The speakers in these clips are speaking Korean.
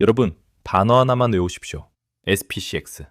여러분, 단어 하나만 외우십시오. SPCX.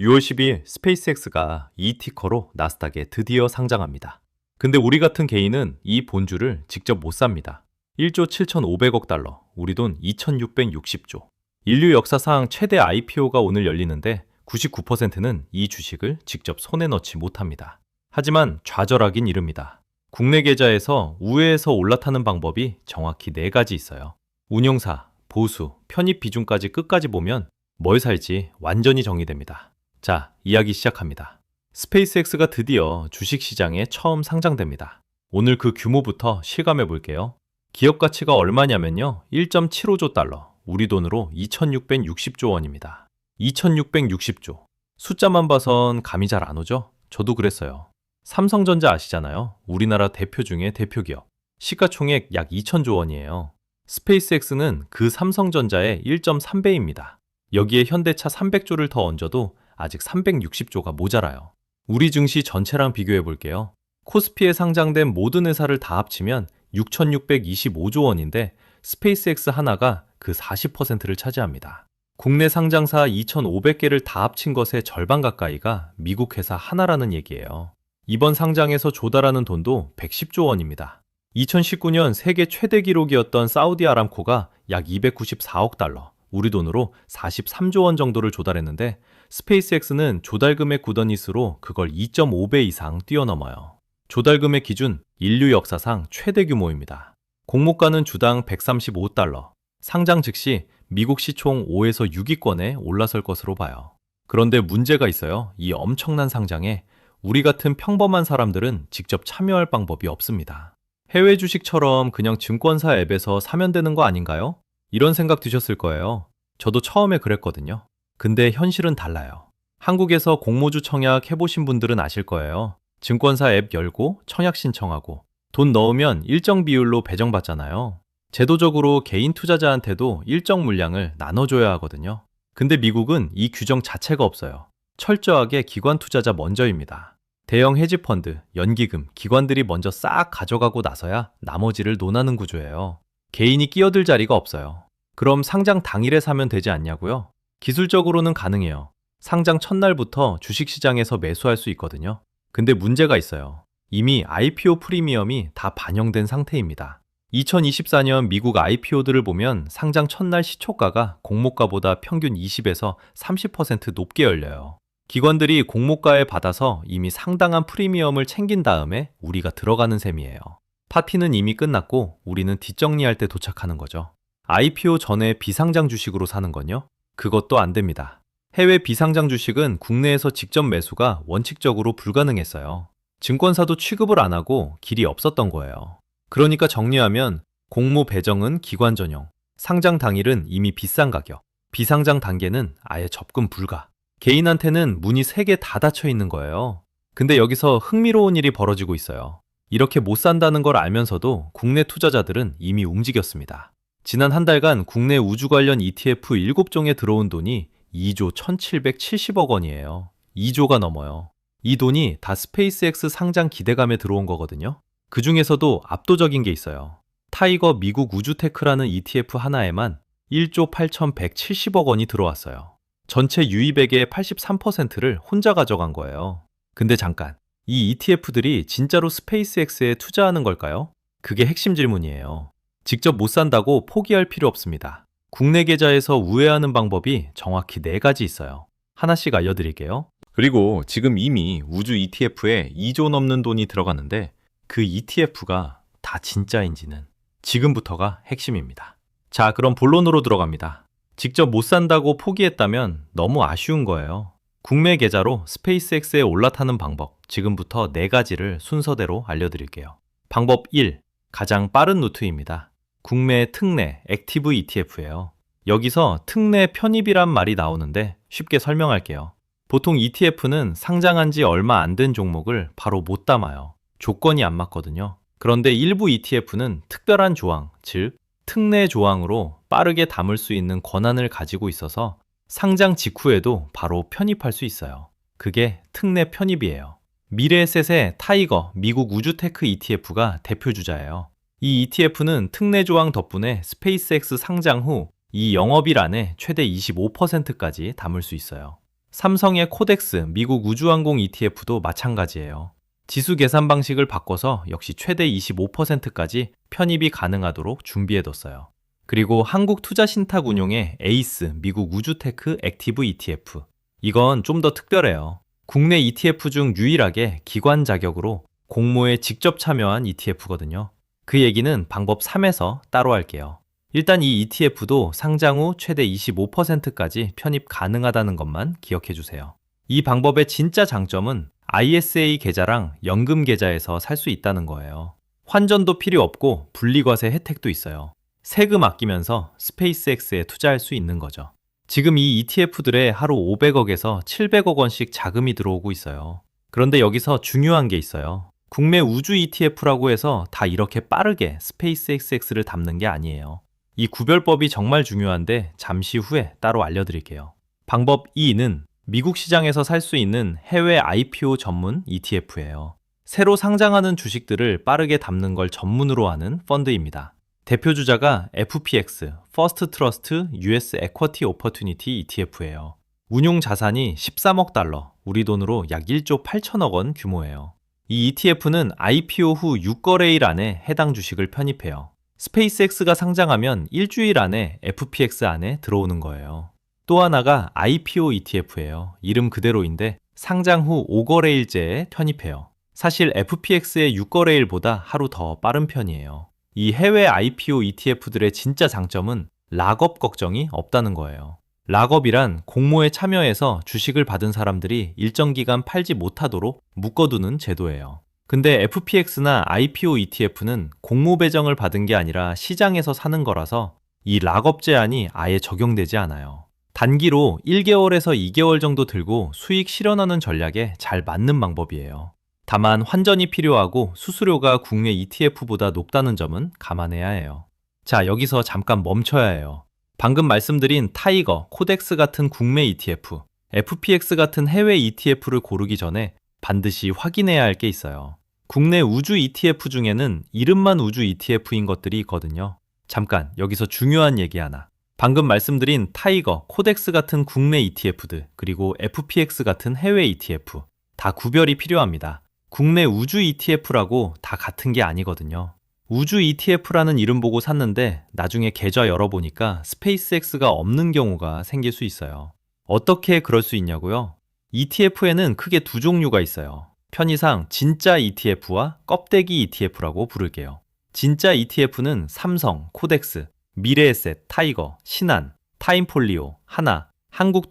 6월 12일 스페이스X가 이 티커로 나스닥에 드디어 상장합니다. 근데 우리 같은 개인은 이 본주를 직접 못 삽니다. 1조 7,500억 달러, 우리 돈 2,660조. 인류 역사상 최대 IPO가 오늘 열리는데 99%는 이 주식을 직접 손에 넣지 못합니다. 하지만 좌절하긴 이릅니다. 국내 계좌에서 우회해서 올라타는 방법이 정확히 4가지 있어요. 운용사, 보수, 편입 비중까지 끝까지 보면 뭘 살지 완전히 정리됩니다. 자, 이야기 시작합니다. 스페이스X가 드디어 주식시장에 처음 상장됩니다. 오늘 그 규모부터 실감해 볼게요. 기업 가치가 얼마냐면요. 1.75조 달러, 우리 돈으로 2,660조 원입니다. 2,660조. 숫자만 봐선 감이 잘 안 오죠? 저도 그랬어요. 삼성전자 아시잖아요. 우리나라 대표 중에 대표 기업. 시가총액 약 2,000조 원이에요. 스페이스X는 그 삼성전자의 1.3배입니다. 여기에 현대차 300조를 더 얹어도 아직 360조가 모자라요. 우리 증시 전체랑 비교해 볼게요. 코스피에 상장된 모든 회사를 다 합치면 6,625조 원인데 스페이스X 하나가 그 40%를 차지합니다. 국내 상장사 2,500개를 다 합친 것의 절반 가까이가 미국 회사 하나라는 얘기예요. 이번 상장에서 조달하는 돈도 110조 원입니다. 2019년 세계 최대 기록이었던 사우디 아람코가 약 294억 달러, 우리 돈으로 43조 원 정도를 조달했는데 스페이스X는 조달 금액 구더닛으로 그걸 2.5배 이상 뛰어넘어요. 조달 금액 기준 인류 역사상 최대 규모입니다. 공모가는 주당 135달러, 상장 즉시 미국 시총 5에서 6위권에 올라설 것으로 봐요. 그런데 문제가 있어요. 이 엄청난 상장에 우리 같은 평범한 사람들은 직접 참여할 방법이 없습니다. 해외 주식처럼 그냥 증권사 앱에서 사면 되는 거 아닌가요? 이런 생각 드셨을 거예요. 저도 처음에 그랬거든요. 근데 현실은 달라요. 한국에서 공모주 청약 해보신 분들은 아실 거예요. 증권사 앱 열고 청약 신청하고 돈 넣으면 일정 비율로 배정받잖아요. 제도적으로 개인 투자자한테도 일정 물량을 나눠줘야 하거든요. 근데 미국은 이 규정 자체가 없어요. 철저하게 기관 투자자 먼저입니다. 대형 헤지펀드, 연기금, 기관들이 먼저 싹 가져가고 나서야 나머지를 논하는 구조예요. 개인이 끼어들 자리가 없어요. 그럼 상장 당일에 사면 되지 않냐고요? 기술적으로는 가능해요. 상장 첫날부터 주식시장에서 매수할 수 있거든요. 근데 문제가 있어요. 이미 IPO 프리미엄이 다 반영된 상태입니다. 2024년 미국 IPO들을 보면 상장 첫날 시초가가 공모가보다 평균 20에서 30% 높게 열려요. 기관들이 공모가에 받아서 이미 상당한 프리미엄을 챙긴 다음에 우리가 들어가는 셈이에요. 파티는 이미 끝났고 우리는 뒷정리할 때 도착하는 거죠. IPO 전에 비상장 주식으로 사는 건요? 그것도 안 됩니다. 해외 비상장 주식은 국내에서 직접 매수가 원칙적으로 불가능했어요. 증권사도 취급을 안 하고 길이 없었던 거예요. 그러니까 정리하면 공모 배정은 기관 전용, 상장 당일은 이미 비싼 가격, 비상장 단계는 아예 접근 불가. 개인한테는 문이 3개 다 닫혀 있는 거예요. 근데 여기서 흥미로운 일이 벌어지고 있어요. 이렇게 못 산다는 걸 알면서도 국내 투자자들은 이미 움직였습니다. 지난 한 달간 국내 우주 관련 ETF 7종에 들어온 돈이 2조 1,770억 원이에요. 2조가 넘어요. 이 돈이 다 스페이스X 상장 기대감에 들어온 거거든요. 그 중에서도 압도적인 게 있어요. 타이거 미국 우주테크라는 ETF 하나에만 1조 8,170억 원이 들어왔어요. 전체 유입액의 83%를 혼자 가져간 거예요. 근데 잠깐, 이 ETF들이 진짜로 스페이스X에 투자하는 걸까요? 그게 핵심 질문이에요. 직접 못 산다고 포기할 필요 없습니다. 국내 계좌에서 우회하는 방법이 정확히 4가지 있어요. 하나씩 알려드릴게요. 그리고 지금 이미 우주 ETF에 2조 넘는 돈이 들어갔는데 그 ETF가 다 진짜인지는 지금부터가 핵심입니다. 자, 그럼 본론으로 들어갑니다. 직접 못 산다고 포기했다면 너무 아쉬운 거예요. 국내 계좌로 스페이스X에 올라타는 방법, 지금부터 4가지를 순서대로 알려드릴게요. 방법 1, 가장 빠른 루트입니다. 국내 특내 액티브 ETF예요. 여기서 특내 편입이란 말이 나오는데 쉽게 설명할게요. 보통 ETF는 상장한 지 얼마 안 된 종목을 바로 못 담아요. 조건이 안 맞거든요. 그런데 일부 ETF는 특별한 조항, 즉 특내 조항으로 빠르게 담을 수 있는 권한을 가지고 있어서 상장 직후에도 바로 편입할 수 있어요. 그게 특내 편입이에요. 미래에셋의 타이거 미국 우주테크 ETF가 대표 주자예요. 이 ETF는 특내 조항 덕분에 스페이스X 상장 후 이 영업일 안에 최대 25%까지 담을 수 있어요. 삼성의 코덱스 미국 우주항공 ETF도 마찬가지예요. 지수 계산 방식을 바꿔서 역시 최대 25%까지 편입이 가능하도록 준비해뒀어요. 그리고 한국투자신탁운용의 에이스 미국 우주테크 액티브 ETF. 이건 좀 더 특별해요. 국내 ETF 중 유일하게 기관 자격으로 공모에 직접 참여한 ETF거든요. 그 얘기는 방법 3에서 따로 할게요. 일단 이 ETF도 상장 후 최대 25%까지 편입 가능하다는 것만 기억해 주세요. 이 방법의 진짜 장점은 ISA 계좌랑 연금 계좌에서 살 수 있다는 거예요. 환전도 필요 없고 분리과세 혜택도 있어요. 세금 아끼면서 스페이스X에 투자할 수 있는 거죠. 지금 이 ETF들에 하루 500억에서 700억 원씩 자금이 들어오고 있어요. 그런데 여기서 중요한 게 있어요. 국내 우주 ETF라고 해서 다 이렇게 빠르게 스페이스X를 담는 게 아니에요. 이 구별법이 정말 중요한데 잠시 후에 따로 알려드릴게요. 방법 2는 미국 시장에서 살 수 있는 해외 IPO 전문 ETF예요. 새로 상장하는 주식들을 빠르게 담는 걸 전문으로 하는 펀드입니다. 대표 주자가 FPX, First Trust US Equity Opportunity ETF예요. 운용 자산이 13억 달러, 우리 돈으로 약 1조 8천억 원 규모예요. 이 ETF는 IPO 후 6거래일 안에 해당 주식을 편입해요. 스페이스X가 상장하면 일주일 안에 FPX 안에 들어오는 거예요. 또 하나가 IPO ETF예요. 이름 그대로인데 상장 후 5거래일째에 편입해요. 사실 FPX의 6거래일보다 하루 더 빠른 편이에요. 이 해외 IPO ETF들의 진짜 장점은 락업 걱정이 없다는 거예요. 락업이란 공모에 참여해서 주식을 받은 사람들이 일정 기간 팔지 못하도록 묶어두는 제도예요. 근데 FPX나 IPO ETF는 공모 배정을 받은 게 아니라 시장에서 사는 거라서 이 락업 제한이 아예 적용되지 않아요. 단기로 1개월에서 2개월 정도 들고 수익 실현하는 전략에 잘 맞는 방법이에요. 다만 환전이 필요하고 수수료가 국내 ETF보다 높다는 점은 감안해야 해요. 자, 여기서 잠깐 멈춰야 해요. 방금 말씀드린 타이거, 코덱스 같은 국내 ETF, FPX 같은 해외 ETF를 고르기 전에 반드시 확인해야 할 게 있어요. 국내 우주 ETF 중에는 이름만 우주 ETF인 것들이 있거든요. 잠깐 여기서 중요한 얘기 하나. 방금 말씀드린 타이거, 코덱스 같은 국내 ETF들, 그리고 FPX 같은 해외 ETF 다 구별이 필요합니다. 국내 우주 ETF라고 다 같은 게 아니거든요. 우주 ETF라는 이름 보고 샀는데 나중에 계좌 열어보니까 스페이스X가 없는 경우가 생길 수 있어요. 어떻게 그럴 수 있냐고요? ETF에는 크게 두 종류가 있어요. 편의상 진짜 ETF와 껍데기 ETF라고 부를게요. 진짜 ETF는 삼성, 코덱스, 미래에셋, 타이거, 신한, 타임폴리오, 하나,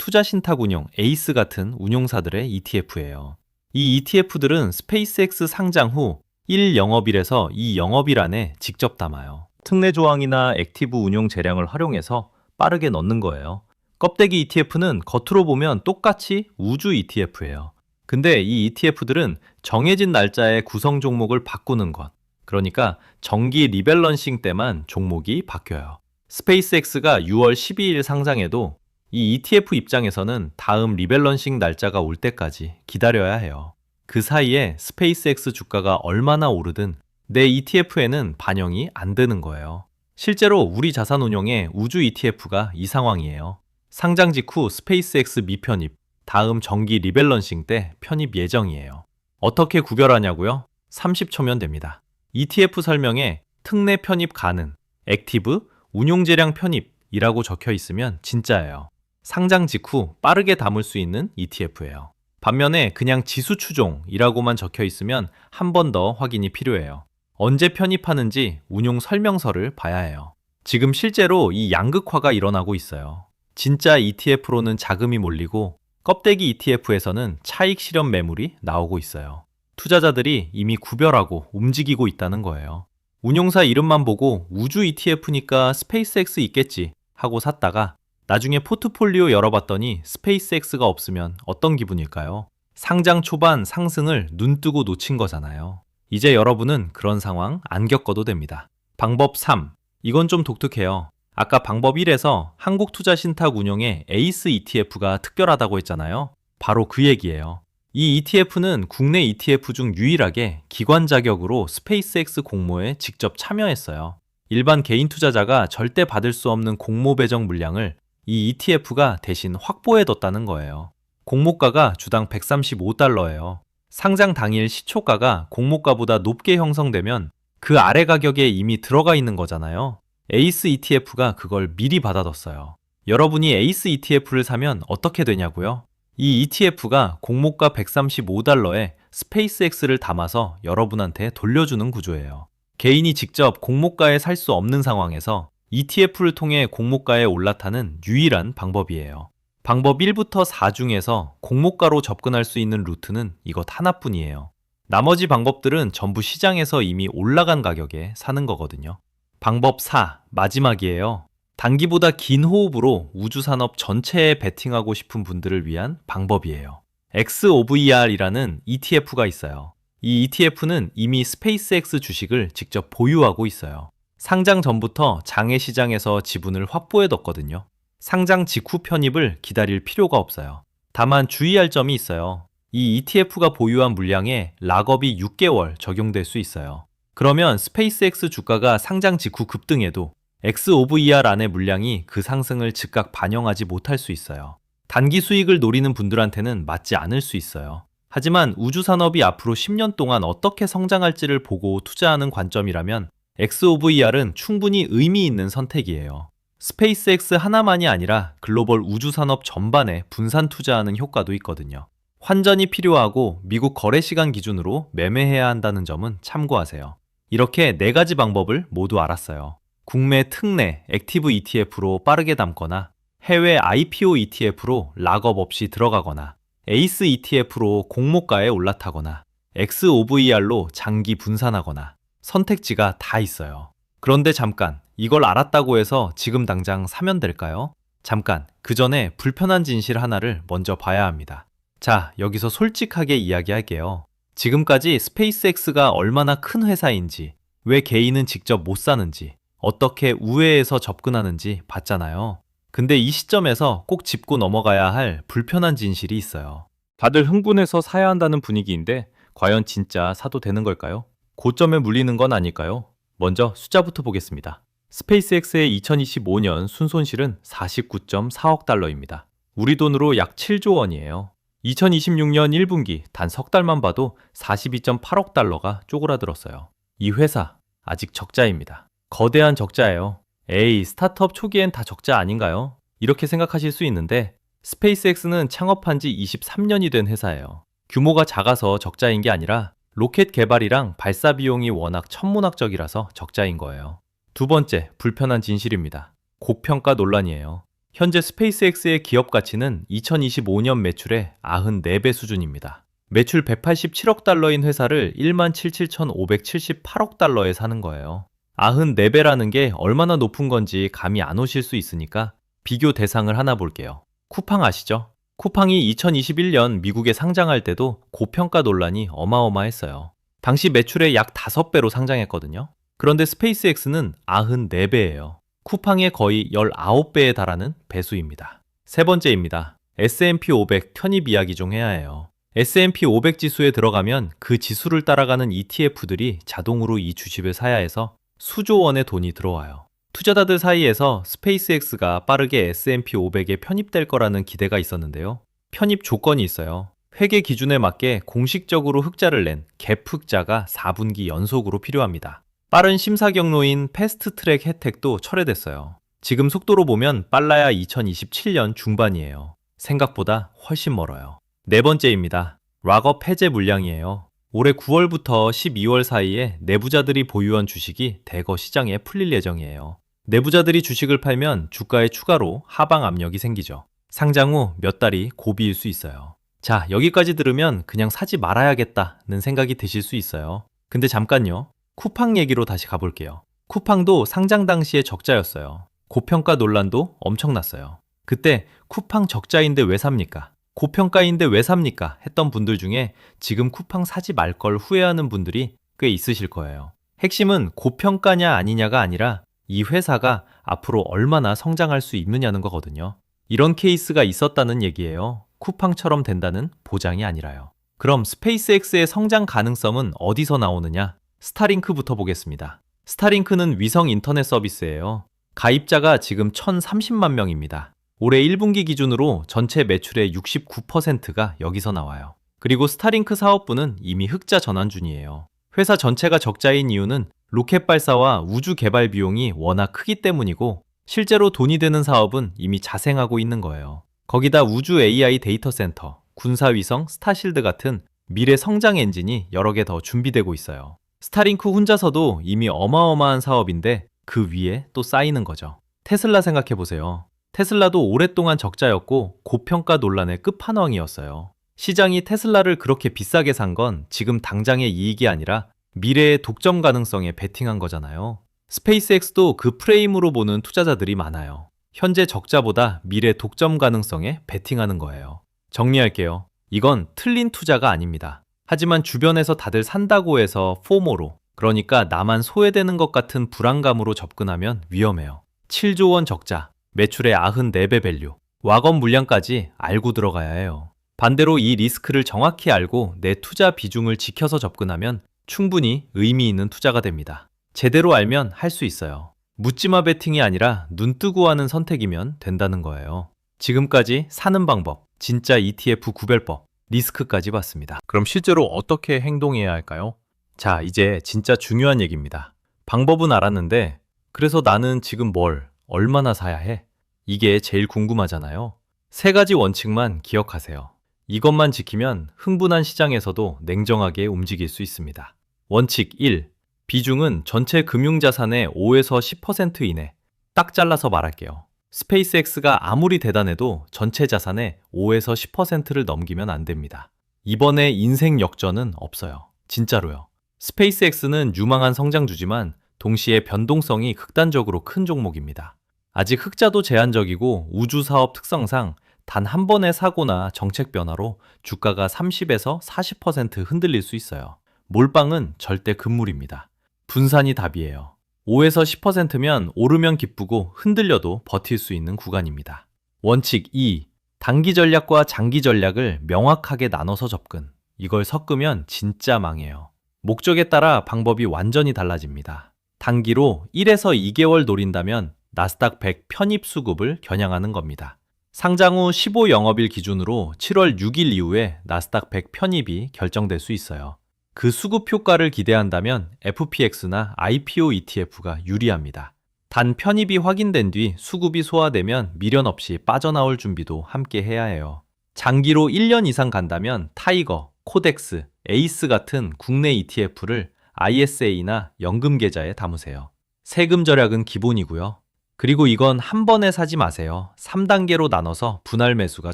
한국투자신탁운용, 에이스 같은 운용사들의 ETF예요. 이 ETF들은 스페이스X 상장 후 1영업일에서 2영업일 안에 직접 담아요. 특례 조항이나 액티브 운용 재량을 활용해서 빠르게 넣는 거예요. 껍데기 ETF는 겉으로 보면 똑같이 우주 ETF예요. 근데 이 ETF들은 정해진 날짜에 구성 종목을 바꾸는 것. 그러니까 정기 리밸런싱 때만 종목이 바뀌어요. 스페이스X가 6월 12일 상장해도 이 ETF 입장에서는 다음 리밸런싱 날짜가 올 때까지 기다려야 해요. 그 사이에 스페이스X 주가가 얼마나 오르든 내 ETF에는 반영이 안 되는 거예요. 실제로 우리 자산운용의 우주 ETF가 이 상황이에요. 상장 직후 스페이스X 미편입, 다음 정기 리밸런싱 때 편입 예정이에요. 어떻게 구별하냐고요? 30초면 됩니다. ETF 설명에 특례 편입 가능, 액티브, 운용 재량 편입이라고 적혀 있으면 진짜예요. 상장 직후 빠르게 담을 수 있는 ETF예요. 반면에 그냥 지수 추종이라고만 적혀 있으면 한 번 더 확인이 필요해요. 언제 편입하는지 운용 설명서를 봐야 해요. 지금 실제로 이 양극화가 일어나고 있어요. 진짜 ETF로는 자금이 몰리고 껍데기 ETF에서는 차익 실현 매물이 나오고 있어요. 투자자들이 이미 구별하고 움직이고 있다는 거예요. 운용사 이름만 보고 우주 ETF니까 스페이스X 있겠지 하고 샀다가 나중에 포트폴리오 열어봤더니 스페이스X가 없으면 어떤 기분일까요? 상장 초반 상승을 눈뜨고 놓친 거잖아요. 이제 여러분은 그런 상황 안 겪어도 됩니다. 방법 3. 이건 좀 독특해요. 아까 방법 1에서 한국투자신탁운용의 에이스 ETF가 특별하다고 했잖아요. 바로 그 얘기예요. 이 ETF는 국내 ETF 중 유일하게 기관 자격으로 스페이스X 공모에 직접 참여했어요. 일반 개인 투자자가 절대 받을 수 없는 공모 배정 물량을 이 ETF가 대신 확보해뒀다는 거예요. 공모가가 주당 135달러예요. 상장 당일 시초가가 공모가보다 높게 형성되면 그 아래 가격에 이미 들어가 있는 거잖아요. 에이스 ETF가 그걸 미리 받아뒀어요. 여러분이 에이스 ETF를 사면 어떻게 되냐고요? 이 ETF가 공모가 135달러에 스페이스X를 담아서 여러분한테 돌려주는 구조예요. 개인이 직접 공모가에 살 수 없는 상황에서 ETF를 통해 공모가에 올라타는 유일한 방법이에요. 방법 1부터 4 중에서 공모가로 접근할 수 있는 루트는 이것 하나뿐이에요. 나머지 방법들은 전부 시장에서 이미 올라간 가격에 사는 거거든요. 방법 4, 마지막이에요. 단기보다 긴 호흡으로 우주산업 전체에 베팅하고 싶은 분들을 위한 방법이에요. XOVR이라는 ETF가 있어요. 이 ETF는 이미 스페이스X 주식을 직접 보유하고 있어요. 상장 전부터 장외 시장에서 지분을 확보해뒀거든요. 상장 직후 편입을 기다릴 필요가 없어요. 다만 주의할 점이 있어요. 이 ETF가 보유한 물량에 락업이 6개월 적용될 수 있어요. 그러면 스페이스X 주가가 상장 직후 급등해도 XOVR 안의 물량이 그 상승을 즉각 반영하지 못할 수 있어요. 단기 수익을 노리는 분들한테는 맞지 않을 수 있어요. 하지만 우주산업이 앞으로 10년 동안 어떻게 성장할지를 보고 투자하는 관점이라면 XOVR은 충분히 의미 있는 선택이에요. 스페이스X 하나만이 아니라 글로벌 우주산업 전반에 분산 투자하는 효과도 있거든요. 환전이 필요하고 미국 거래 시간 기준으로 매매해야 한다는 점은 참고하세요. 이렇게 4가지 방법을 모두 알았어요. 국내 특내 액티브 ETF로 빠르게 담거나 해외 IPO ETF로 락업 없이 들어가거나 에이스 ETF로 공모가에 올라타거나 XOVR로 장기 분산하거나 선택지가 다 있어요. 그런데 잠깐, 이걸 알았다고 해서 지금 당장 사면 될까요? 잠깐, 그 전에 불편한 진실 하나를 먼저 봐야 합니다. 자, 여기서 솔직하게 이야기할게요. 지금까지 스페이스X가 얼마나 큰 회사인지, 왜 개인은 직접 못 사는지, 어떻게 우회해서 접근하는지 봤잖아요. 근데 이 시점에서 꼭 짚고 넘어가야 할 불편한 진실이 있어요. 다들 흥분해서 사야 한다는 분위기인데 과연 진짜 사도 되는 걸까요? 고점에 물리는 건 아닐까요? 먼저 숫자부터 보겠습니다. 스페이스X의 2025년 순손실은 49.4억 달러입니다. 우리 돈으로 약 7조 원이에요. 2026년 1분기 단 석 달만 봐도 42.8억 달러가 쪼그라들었어요. 이 회사 아직 적자입니다. 거대한 적자예요. 에이, 스타트업 초기엔 다 적자 아닌가요? 이렇게 생각하실 수 있는데 스페이스X는 창업한 지 23년이 된 회사예요. 규모가 작아서 적자인 게 아니라 로켓 개발이랑 발사 비용이 워낙 천문학적이라서 적자인 거예요. 두 번째, 불편한 진실입니다. 고평가 논란이에요. 현재 스페이스X의 기업 가치는 2025년 매출의 94배 수준입니다. 매출 187억 달러인 회사를 17,578억 달러에 사는 거예요. 94배라는 게 얼마나 높은 건지 감이 안 오실 수 있으니까 비교 대상을 하나 볼게요. 쿠팡 아시죠? 쿠팡이 2021년 미국에 상장할 때도 고평가 논란이 어마어마했어요. 당시 매출의 약 5배로 상장했거든요. 그런데 스페이스X는 94배예요. 쿠팡의 거의 19배에 달하는 배수입니다. 세 번째입니다. S&P 500 편입 이야기 좀 해야 해요. S&P 500 지수에 들어가면 그 지수를 따라가는 ETF들이 자동으로 이 주식을 사야 해서 수조 원의 돈이 들어와요. 투자자들 사이에서 스페이스X가 빠르게 S&P 500에 편입될 거라는 기대가 있었는데요. 편입 조건이 있어요. 회계 기준에 맞게 공식적으로 흑자를 낸 갭 흑자가 4분기 연속으로 필요합니다. 빠른 심사 경로인 패스트트랙 혜택도 철회됐어요. 지금 속도로 보면 빨라야 2027년 중반이에요. 생각보다 훨씬 멀어요. 네 번째입니다. 락업 해제 물량이에요. 올해 9월부터 12월 사이에 내부자들이 보유한 주식이 대거 시장에 풀릴 예정이에요. 내부자들이 주식을 팔면 주가에 추가로 하방 압력이 생기죠. 상장 후 몇 달이 고비일 수 있어요. 자, 여기까지 들으면 그냥 사지 말아야겠다는 생각이 드실 수 있어요. 근데 잠깐요. 쿠팡 얘기로 다시 가볼게요. 쿠팡도 상장 당시에 적자였어요. 고평가 논란도 엄청났어요. 그때 쿠팡 적자인데 왜 삽니까? 고평가인데 왜 삽니까? 했던 분들 중에 지금 쿠팡 사지 말 걸 후회하는 분들이 꽤 있으실 거예요. 핵심은 고평가냐 아니냐가 아니라 이 회사가 앞으로 얼마나 성장할 수 있느냐는 거거든요. 이런 케이스가 있었다는 얘기예요. 쿠팡처럼 된다는 보장이 아니라요. 그럼 스페이스X의 성장 가능성은 어디서 나오느냐? 스타링크부터 보겠습니다. 스타링크는 위성 인터넷 서비스예요. 가입자가 지금 1,030만 명입니다. 올해 1분기 기준으로 전체 매출의 69%가 여기서 나와요. 그리고 스타링크 사업부는 이미 흑자 전환 중이에요. 회사 전체가 적자인 이유는 로켓 발사와 우주 개발 비용이 워낙 크기 때문이고 실제로 돈이 되는 사업은 이미 자생하고 있는 거예요. 거기다 우주 AI 데이터 센터, 군사위성, 스타실드 같은 미래 성장 엔진이 여러 개 더 준비되고 있어요. 스타링크 혼자서도 이미 어마어마한 사업인데 그 위에 또 쌓이는 거죠. 테슬라 생각해보세요. 테슬라도 오랫동안 적자였고 고평가 논란의 끝판왕이었어요. 시장이 테슬라를 그렇게 비싸게 산 건 지금 당장의 이익이 아니라 미래의 독점 가능성에 베팅한 거잖아요. 스페이스X도 그 프레임으로 보는 투자자들이 많아요. 현재 적자보다 미래 독점 가능성에 베팅하는 거예요. 정리할게요. 이건 틀린 투자가 아닙니다. 하지만 주변에서 다들 산다고 해서 포모로, 그러니까 나만 소외되는 것 같은 불안감으로 접근하면 위험해요. 7조 원 적자, 매출의 94배 밸류, 와건 물량까지 알고 들어가야 해요. 반대로 이 리스크를 정확히 알고 내 투자 비중을 지켜서 접근하면 충분히 의미 있는 투자가 됩니다. 제대로 알면 할 수 있어요. 묻지마 베팅이 아니라 눈 뜨고 하는 선택이면 된다는 거예요. 지금까지 사는 방법, 진짜 ETF 구별법, 리스크까지 봤습니다. 그럼 실제로 어떻게 행동해야 할까요? 자, 이제 진짜 중요한 얘기입니다. 방법은 알았는데 그래서 나는 지금 뭘, 얼마나 사야 해? 이게 제일 궁금하잖아요. 세 가지 원칙만 기억하세요. 이것만 지키면 흥분한 시장에서도 냉정하게 움직일 수 있습니다. 원칙 1. 비중은 전체 금융자산의 5에서 10% 이내. 딱 잘라서 말할게요. 스페이스X가 아무리 대단해도 전체 자산의 5에서 10%를 넘기면 안 됩니다. 이번에 인생 역전은 없어요. 진짜로요. 스페이스X는 유망한 성장주지만 동시에 변동성이 극단적으로 큰 종목입니다. 아직 흑자도 제한적이고 우주사업 특성상 단 한 번의 사고나 정책 변화로 주가가 30에서 40% 흔들릴 수 있어요. 몰빵은 절대 금물입니다. 분산이 답이에요. 5에서 10%면 오르면 기쁘고 흔들려도 버틸 수 있는 구간입니다. 원칙 2. 단기 전략과 장기 전략을 명확하게 나눠서 접근. 이걸 섞으면 진짜 망해요. 목적에 따라 방법이 완전히 달라집니다. 단기로 1에서 2개월 노린다면 나스닥 100 편입 수급을 겨냥하는 겁니다. 상장 후 15영업일 기준으로 7월 6일 이후에 나스닥 100 편입이 결정될 수 있어요. 그 수급 효과를 기대한다면 FPX나 IPO ETF가 유리합니다. 단 편입이 확인된 뒤 수급이 소화되면 미련 없이 빠져나올 준비도 함께 해야 해요. 장기로 1년 이상 간다면 타이거, 코덱스, 에이스 같은 국내 ETF를 ISA나 연금 계좌에 담으세요. 세금 절약은 기본이고요. 그리고 이건 한 번에 사지 마세요. 3단계로 나눠서 분할 매수가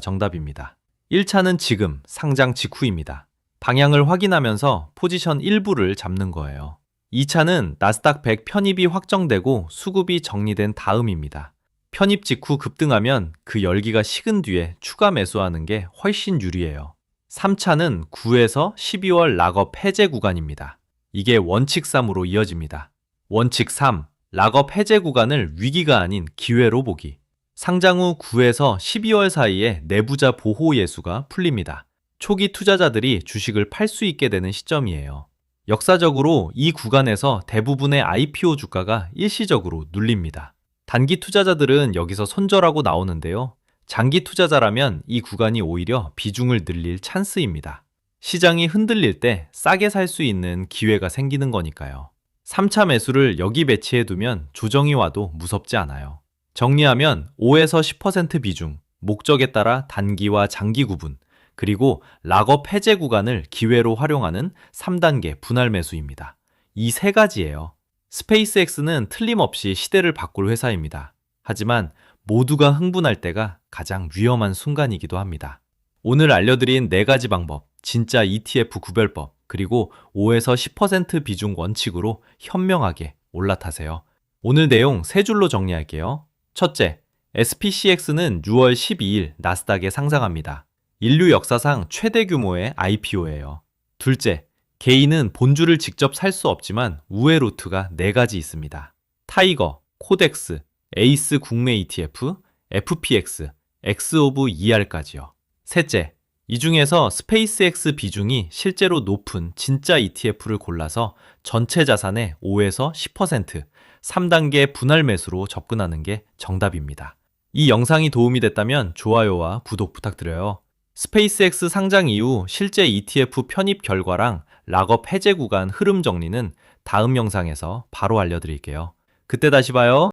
정답입니다. 1차는 지금, 상장 직후입니다. 방향을 확인하면서 포지션 일부를 잡는 거예요. 2차는 나스닥 100 편입이 확정되고 수급이 정리된 다음입니다. 편입 직후 급등하면 그 열기가 식은 뒤에 추가 매수하는 게 훨씬 유리해요. 3차는 9에서 12월 락업 해제 구간입니다. 이게 원칙 3으로 이어집니다. 원칙 3. 락업 해제 구간을 위기가 아닌 기회로 보기. 상장 후 9에서 12월 사이에 내부자 보호 예수가 풀립니다. 초기 투자자들이 주식을 팔 수 있게 되는 시점이에요. 역사적으로 이 구간에서 대부분의 IPO 주가가 일시적으로 눌립니다. 단기 투자자들은 여기서 손절하고 나오는데요. 장기 투자자라면 이 구간이 오히려 비중을 늘릴 찬스입니다. 시장이 흔들릴 때 싸게 살 수 있는 기회가 생기는 거니까요. 3차 매수를 여기 배치해두면 조정이 와도 무섭지 않아요. 정리하면 5에서 10% 비중, 목적에 따라 단기와 장기 구분, 그리고 락업 해제 구간을 기회로 활용하는 3단계 분할 매수입니다. 이 세 가지예요. 스페이스X는 틀림없이 시대를 바꿀 회사입니다. 하지만 모두가 흥분할 때가 가장 위험한 순간이기도 합니다. 오늘 알려드린 4가지 방법, 진짜 ETF 구별법, 그리고 5에서 10% 비중 원칙으로 현명하게 올라타세요. 오늘 내용 3줄로 정리할게요. 첫째, SPCX는 6월 12일 나스닥에 상장합니다. 인류 역사상 최대 규모의 IPO예요. 둘째, 개인은 본주를 직접 살 수 없지만 우회 루트가 4가지 있습니다. 타이거, 코덱스, 에이스 국내 ETF, FPX, X 오브 ER까지요. 셋째, 이 중에서 스페이스X 비중이 실제로 높은 진짜 ETF를 골라서 전체 자산의 5에서 10%, 3단계 분할 매수로 접근하는 게 정답입니다. 이 영상이 도움이 됐다면 좋아요와 구독 부탁드려요. 스페이스X 상장 이후 실제 ETF 편입 결과랑 락업 해제 구간 흐름 정리는 다음 영상에서 바로 알려드릴게요. 그때 다시 봐요.